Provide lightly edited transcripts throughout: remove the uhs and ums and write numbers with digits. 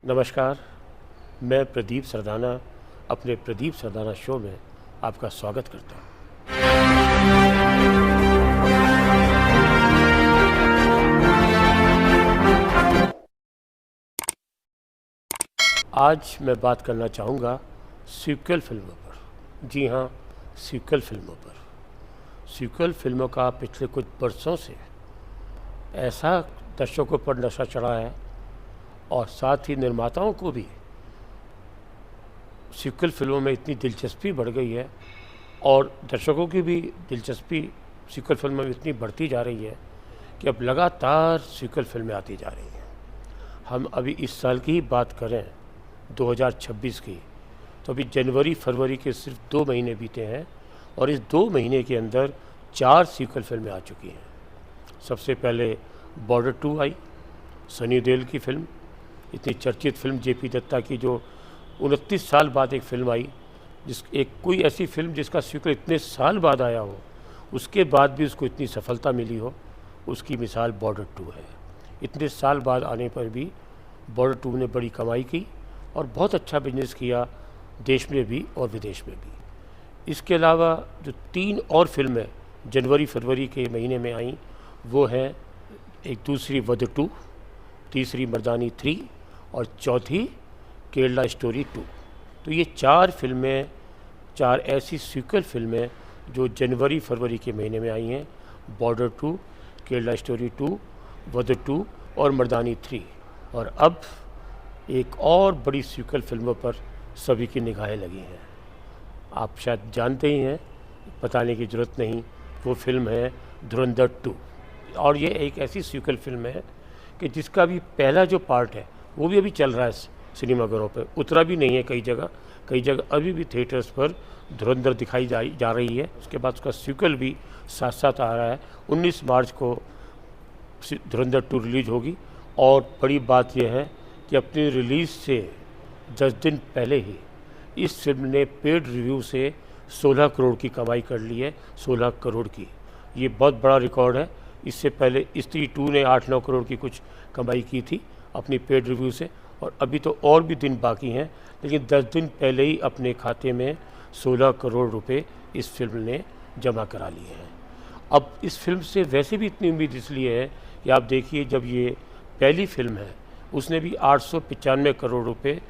नमस्कार। मैं प्रदीप सरदाना अपने प्रदीप सरदाना शो में आपका स्वागत करता हूँ। आज मैं बात करना चाहूँगा सीक्वल फिल्मों पर। जी हाँ, सीक्वल फिल्मों पर। सीक्वल फिल्मों का पिछले कुछ बरसों से ऐसा दर्शकों पर नशा चढ़ा है और साथ ही निर्माताओं को भी सीक्वल फिल्मों में इतनी दिलचस्पी बढ़ गई है और दर्शकों की भी दिलचस्पी सीक्वल फिल्मों में इतनी बढ़ती जा रही है कि अब लगातार सीक्वल फिल्में आती जा रही हैं। हम अभी इस साल की ही बात करें 2026 की, तो अभी जनवरी फरवरी के सिर्फ 2 महीने बीते हैं और इस 2 महीने के अंदर 4 सीक्वल फिल्में आ चुकी हैं। सबसे पहले बॉर्डर 2 आई, सनी देओल की फिल्म, इतनी चर्चित फिल्म जेपी दत्ता की, जो 29 साल बाद एक फ़िल्म आई, कोई ऐसी फिल्म जिसका सीक्वल इतने साल बाद आया हो, उसके बाद भी उसको इतनी सफलता मिली हो, उसकी मिसाल बॉर्डर 2 है। इतने साल बाद आने पर भी बॉर्डर 2 ने बड़ी कमाई की और बहुत अच्छा बिजनेस किया, देश में भी और विदेश में भी। इसके अलावा जो 3 और फिल्में जनवरी फरवरी के महीने में आई, वो है एक दूसरी वध 2, तीसरी मर्दानी 3 और चौथी केरला स्टोरी 2। तो ये 4 फिल्में, 4 ऐसी सीक्वल फिल्में जो जनवरी फरवरी के महीने में आई हैं, बॉर्डर 2, केरला स्टोरी 2, वध 2 और मर्दानी 3। और अब एक और बड़ी सीक्वल फिल्मों पर सभी की निगाहें लगी हैं। आप शायद जानते ही हैं, बताने की ज़रूरत नहीं, वो फिल्म है धुरंधर 2। और ये एक ऐसी सीक्वल फिल्म है कि जिसका भी पहला जो पार्ट है वो भी अभी चल रहा है सिनेमाघरों पर, उतरा भी नहीं है कई जगह अभी भी थिएटर्स पर धुरंधर दिखाई जा रही है। उसके बाद उसका सीक्वल भी साथ साथ आ रहा है। 19 मार्च को धुरंधर 2 रिलीज होगी और बड़ी बात यह है कि अपनी रिलीज़ से 10 दिन पहले ही इस फिल्म ने पेड रिव्यू से 16 करोड़ की कमाई कर ली है। 16 करोड़ की, ये बहुत बड़ा रिकॉर्ड है। इससे पहले स्त्री 2 ने 8-9 करोड़ की कुछ कमाई की थी अपनी पेड रिव्यू से, और अभी तो और भी दिन बाकी हैं, लेकिन 10 दिन पहले ही अपने खाते में 16 करोड़ रुपए इस फिल्म ने जमा करा लिए हैं। अब इस फिल्म से वैसे भी इतनी उम्मीद इसलिए है कि आप देखिए, जब ये पहली फिल्म है उसने भी 895 करोड़ रुपए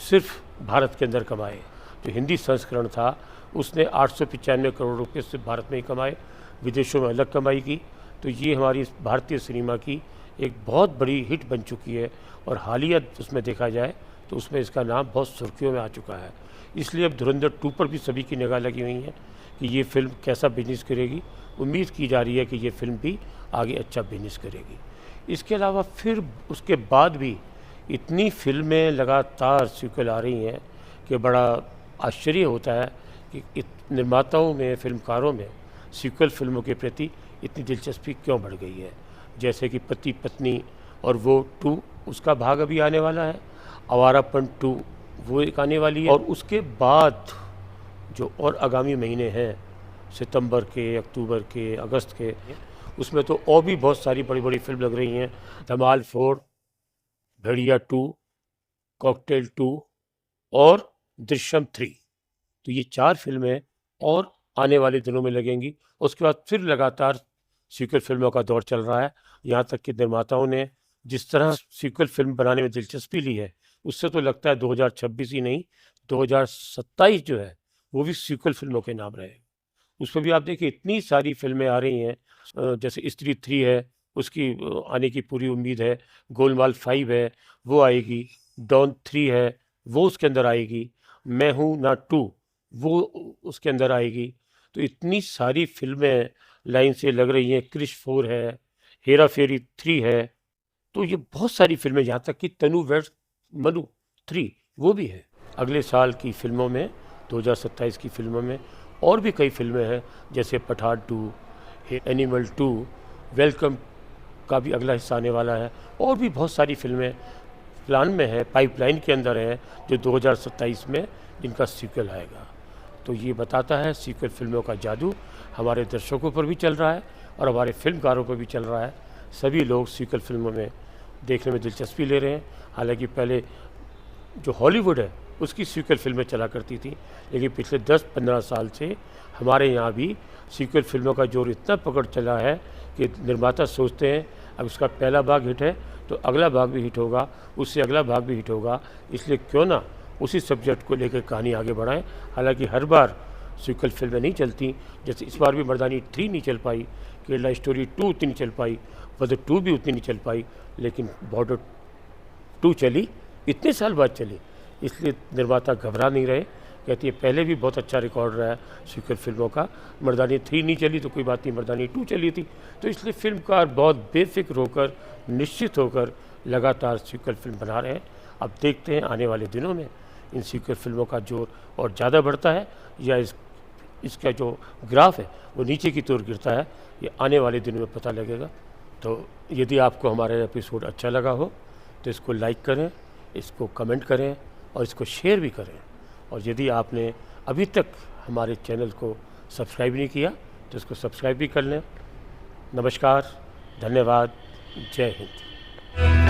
सिर्फ भारत के अंदर कमाए। जो हिंदी संस्करण था उसने 895 करोड़ रुपए सिर्फ भारत में ही कमाए, विदेशों में अलग कमाई की। तो ये हमारी भारतीय सिनेमा की एक बहुत बड़ी हिट बन चुकी है और हालिया उसमें देखा जाए तो उसमें इसका नाम बहुत सुर्खियों में आ चुका है। इसलिए अब धुरंधर 2 पर भी सभी की निगाह लगी हुई है कि ये फिल्म कैसा बिजनेस करेगी। उम्मीद की जा रही है कि ये फिल्म भी आगे अच्छा बिजनेस करेगी। इसके अलावा फिर उसके बाद भी इतनी फिल्में लगातार सीक्वल आ रही हैं कि बड़ा आश्चर्य होता है कि निर्माताओं में, फिल्मकारों में सीक्वल फिल्मों के प्रति इतनी दिलचस्पी क्यों बढ़ गई है। जैसे कि पति पत्नी और वो 2, उसका भाग अभी आने वाला है। आवारापन 2 वो एक आने वाली है। और उसके बाद जो और आगामी महीने हैं, सितंबर के, अक्टूबर के, अगस्त के, उसमें तो और भी बहुत सारी बड़ी बड़ी फिल्म लग रही हैं। धमाल 4, भेड़िया 2, कॉकटेल 2 और दृश्यम 3। तो ये 4 फिल्में और आने वाले दिनों में लगेंगी। उसके बाद फिर लगातार सीक्वल फिल्मों का दौर चल रहा है। यहाँ तक कि निर्माताओं ने जिस तरह सीक्वल फिल्म बनाने में दिलचस्पी ली है, उससे तो लगता है 2026 ही नहीं, 2027 जो है वो भी सीक्वल फिल्मों के नाम रहेगा। उसमें भी आप देखिए इतनी सारी फिल्में आ रही हैं। जैसे स्त्री 3 है, उसकी आने की पूरी उम्मीद है। गोलमाल 5 है, वो आएगी। डॉन 3 है, वो उसके अंदर आएगी। मैं हूँ ना 2, वो उसके अंदर आएगी। तो इतनी सारी फिल्में लाइन से लग रही हैं। क्रिश 4 है, हेरा फेरी 3 है। तो ये बहुत सारी फिल्में, यहाँ तक कि तनु वेड्स मनु 3 वो भी है। अगले साल की फिल्मों में, 2027 की फिल्मों में और भी कई फिल्में हैं, जैसे पठान 2, एनिमल 2, वेलकम का भी अगला हिस्सा आने वाला है। और भी बहुत सारी फिल्में प्लान में है, पाइपलाइन के अंदर है, जो 2027 में जिनका सीक्वल आएगा। तो ये बताता है सीक्वल फिल्मों का जादू हमारे दर्शकों पर भी चल रहा है और हमारे फिल्मकारों पर भी चल रहा है। सभी लोग सीक्वल फिल्मों में देखने में दिलचस्पी ले रहे हैं। हालांकि पहले जो हॉलीवुड है उसकी सीक्वल फिल्में चला करती थी, लेकिन पिछले 10-15 साल से हमारे यहाँ भी सीक्वल फिल्मों का जोर इतना पकड़ चला है कि निर्माता सोचते हैं अब उसका पहला भाग हिट है तो अगला भाग भी हिट होगा, उससे अगला भाग भी हिट होगा, इसलिए क्यों ना उसी सब्जेक्ट को लेकर कहानी आगे बढ़ाएं। हालांकि हर बार सीक्वल फिल्में नहीं चलती, जैसे इस बार भी मर्दानी 3 नहीं चल पाई, केरला स्टोरी 2 उतनी नहीं चल पाई, वजह 2 भी उतनी नहीं चल पाई, लेकिन बॉर्डर 2 चली, इतने साल बाद चली, इसलिए निर्माता घबरा नहीं रहे। कहती है पहले भी बहुत अच्छा रिकॉर्ड रहा है सीक्वल फिल्मों का, मर्दानी 3 नहीं चली तो कोई बात नहीं, मर्दानी 2 चली थी, तो इसलिए फिल्मकार बहुत बेफिक्र होकर, निश्चित होकर लगातार सीक्वल फिल्म बना रहे हैं। अब देखते हैं आने वाले दिनों में इन सीक्वल फिल्मों का जोर और ज़्यादा बढ़ता है या इसका जो ग्राफ है वो नीचे की तरफ गिरता है, ये आने वाले दिनों में पता लगेगा। तो यदि आपको हमारा एपिसोड अच्छा लगा हो तो इसको लाइक करें, इसको कमेंट करें और इसको शेयर भी करें, और यदि आपने अभी तक हमारे चैनल को सब्सक्राइब नहीं किया तो इसको सब्सक्राइब भी कर लें। नमस्कार, धन्यवाद, जय हिंद।